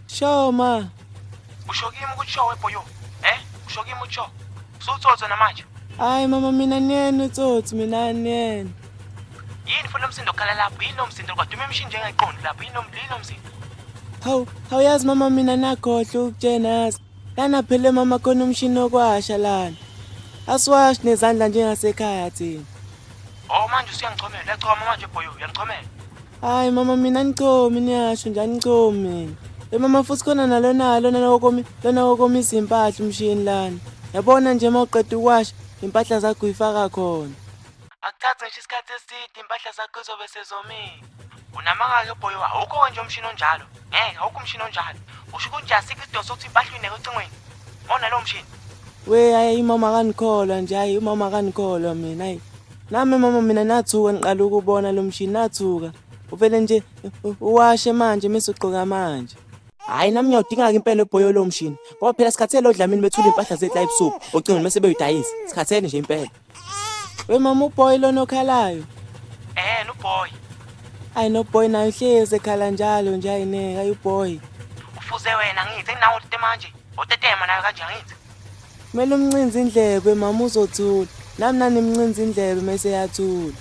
Sure ma. Usho kimi ukuthi show webhoyo? Usho kimi ukuthi show. Usutsotso namanje. Hayi mama mina niyena utsotsi mina niyena. Yini futhi lomsindo okhala lapho? Yini lomsindo kodwa umemshini njengayiqondi lapho? Yini lomsindo? Hawuyazi mama mina nakhohle ukutshena yazi. Lana phela mama khona umshini okwasha lana. Asiwashi nezandla njengasekhaya thina. Oh manje usuyangichomela. Uyachoma manje webhoyo, uyangichomela. Hayi mama mina nichomi niyasho njani nichomi. Mama futhi khona lona wokomisa impahla umshini lana. Yabona nje mawuqeda ukwasha impahla zakho uyifaka khona. Akuthathe nje isikhathi eside impahla zakho zobe sezomile. Unamanga webhoyo awukho nje umshini onjalo. Ngeke awukho umshini onjalo. Usho ukuthi asikho isidingo sokuthi impahla uyineke ocingweni. Ngona lo mshini. We hayi mama akanikholwa nje hayi umama akanikholwa mina hayi. Nami mama mina nathuka ngiqala ukubona lo mshini nathuka. Uvele nje uwashe manje mase ugqoka manje. Hayi nami ngiyawudinga ke impela ebhoyo lo mshini. Ngoba phela sikhathele odlamini bethula impahla zethu la ebusuku. Ocingweni mase beyidayisa. Sikhathele nje impela. We mama uboy lo nokhalayo. No boy. Hayi no boy nayo hleze ekhala njalo nje ayine hayi uboy. Ufuze wena ngithi nginawo utete manje. Utetema nayo kanje ngithi. Kumele umncinze indlebe mama uzothula. Nami nani imncinze indlebe mase yathula.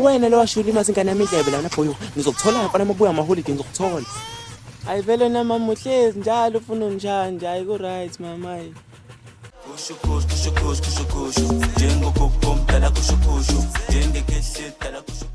Wena lo washula imase ingane yami indlebe lana boyo. Ngizokuthola mfana mabuya ama-holiday ngizokuthola. Hayi vele na mama uhlezi njalo ufuna unjani nje hayi ku right mama hayi. Kusho jengo kopom dala kusho jengekehle dala kusho